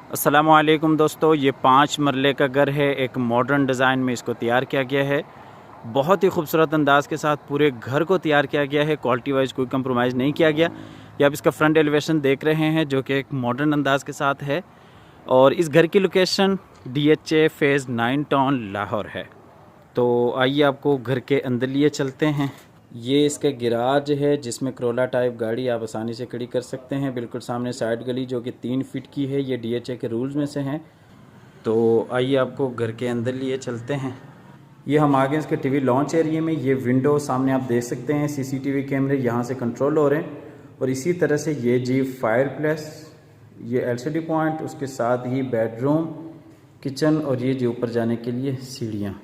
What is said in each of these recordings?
अस्सलामुअलैकुम दोस्तों, ये 5 मरले का घर है। एक मॉडर्न डिज़ाइन में इसको तैयार किया गया है। बहुत ही खूबसूरत अंदाज़ के साथ पूरे घर को तैयार किया गया है। क्वालिटी वाइज कोई कंप्रोमाइज़ नहीं किया गया। ये आप इसका फ्रंट एलिवेशन देख रहे हैं जो कि एक मॉडर्न अंदाज़ के साथ है। और इस घर की location DHA phase 9 town Lahore है। तो आइए आपको घर के अंदर लिए चलते हैं। ये इसका गिराज है जिसमें क्रोला टाइप गाड़ी आप आसानी से खड़ी कर सकते हैं। बिल्कुल सामने साइड गली जो कि 3 फीट की है। ये DHA के रूल्स में से हैं। तो आइए आपको घर के अंदर लिए चलते हैं। ये हम आ गए इसके टीवी लॉन्च एरिया में। ये विंडो सामने आप देख सकते हैं, CCTV कैमरे यहाँ से कंट्रोल हो रहे हैं। और इसी तरह से ये जी फायर प्लेस, ये LCD पॉइंट, उसके साथ ही बेडरूम, किचन और ये जी ऊपर जाने के लिए सीढ़ियाँ।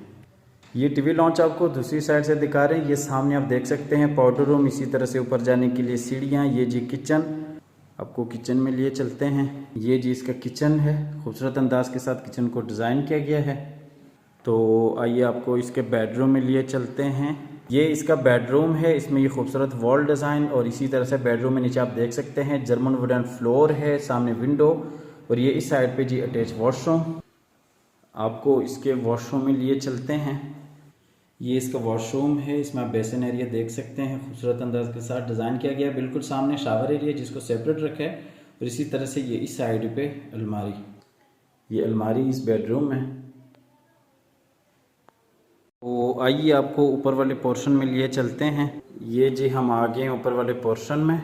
ये टीवी लॉन्च आपको दूसरी साइड से दिखा रहे हैं। ये सामने आप देख सकते हैं पाउडर रूम, इसी तरह से ऊपर जाने के लिए सीढ़ियाँ। ये जी किचन, आपको किचन में लिए चलते हैं। ये जी इसका किचन है, खूबसूरत अंदाज के साथ किचन को डिज़ाइन किया गया है। तो आइए आपको इसके बेडरूम में लिए चलते हैं। ये इसका बेडरूम है, इसमें ये खूबसूरत वॉल डिज़ाइन और इसी तरह से बेडरूम में नीचे आप देख सकते हैं जर्मन वुडन फ्लोर है, सामने विंडो और ये इस साइड पे जी अटैच वॉशरूम। आपको इसके वॉशरूम में लिए चलते हैं। ये इसका वॉशरूम है, इसमें आप बेसिन एरिया देख सकते हैं, खूबसूरत अंदाज के साथ डिज़ाइन किया गया है। बिल्कुल सामने शावर एरिया जिसको सेपरेट रखा है और इसी तरह से ये इस साइड पे अलमारी। ये अलमारी इस बेडरूम में। तो आइए आपको ऊपर वाले पोर्शन में लिए चलते हैं। ये जी हम आ गए ऊपर वाले पोर्शन में।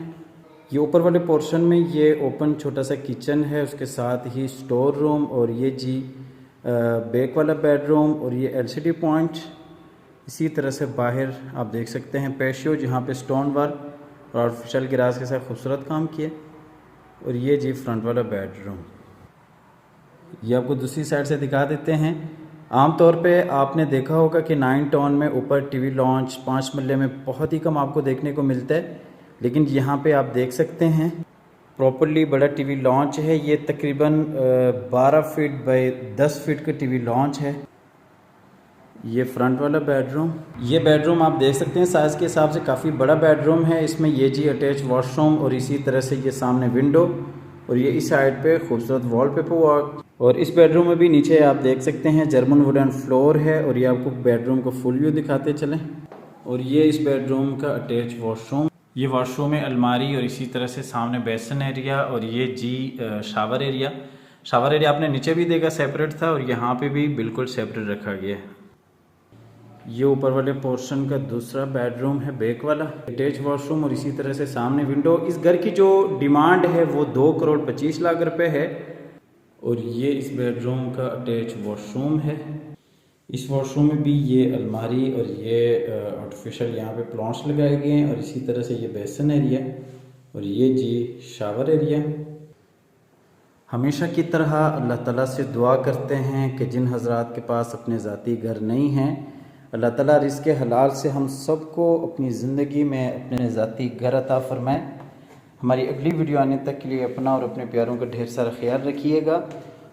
ये ऊपर वाले पोर्शन में ये ओपन छोटा सा किचन है, उसके साथ ही स्टोर रूम और ये जी बैक वाला बेडरूम और ये LCD पॉइंट। इसी तरह से बाहर आप देख सकते हैं पेशियो, जहाँ पे स्टोन वर्क और आर्टिफिशियल गिराज के साथ खूबसूरत काम किए। और ये जी फ्रंट वाला बेडरूम। ये आपको दूसरी साइड से दिखा देते हैं। आमतौर पे आपने देखा होगा कि 9 टाउन में ऊपर टीवी लॉन्च 5 मरले में बहुत ही कम आपको देखने को मिलता है, लेकिन यहाँ पे आप देख सकते हैं प्रॉपरली बड़ा टीवी लॉन्च है। ये तकरीबन 12 फीट बाई 10 फीट का टीवी लॉन्च है। ये फ्रंट वाला बेडरूम। ये बेडरूम आप देख सकते हैं साइज़ के हिसाब से काफ़ी बड़ा बेडरूम है। इसमें ये जी अटैच वॉशरूम और इसी तरह से ये सामने विंडो और ये इस साइड पे खूबसूरत वॉलपेपर वर्क। और इस बेडरूम में भी नीचे आप देख सकते हैं जर्मन वुडन फ्लोर है। और ये आपको बेडरूम को फुल व्यू दिखाते चलें। और ये इस बेडरूम का अटैच वॉशरूम। ये वॉशरूम में अलमारी और इसी तरह से सामने बेसन एरिया और ये जी शावर एरिया। शावर एरिया आपने नीचे भी देखा सेपरेट था और यहाँ पे भी बिल्कुल सेपरेट रखा गया है। ये ऊपर वाले पोर्शन का दूसरा बेडरूम है, बैक वाला अटैच वॉशरूम और इसी तरह से सामने विंडो। इस घर की जो डिमांड है वो 2,25,00,000 रुपए है। और ये इस बेडरूम का अटैच वॉशरूम है। इस वॉशरूम में भी ये अलमारी और ये आर्टिफिशियल यहाँ पे प्लांट्स लगाए गए हैं और इसी तरह से ये बेसन एरिया और ये जी शावर एरिया। हमेशा की तरह अल्लाह ताला से दुआ करते हैं कि जिन हजरात के पास अपने ज़ाती घर नहीं हैं, अल्लाह ताला रिज़्क़ हलाल से हम सबको अपनी ज़िंदगी में अपने ज़ाती घर अता फ़रमाएँ। हमारी अगली वीडियो आने तक के लिए अपना और अपने प्यारों का ढेर सारा ख्याल रखिएगा।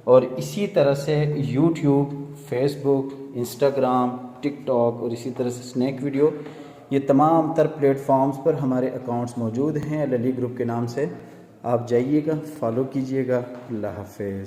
और इसी तरह से YouTube, Facebook, Instagram, TikTok और इसी तरह से स्नैक वीडियो, ये तमाम तर प्लेटफॉर्म्स पर हमारे अकाउंट्स मौजूद हैं अली ग्रुप के नाम से। आप जाइएगा, फॉलो कीजिएगा। अल्लाह हाफ़िज़।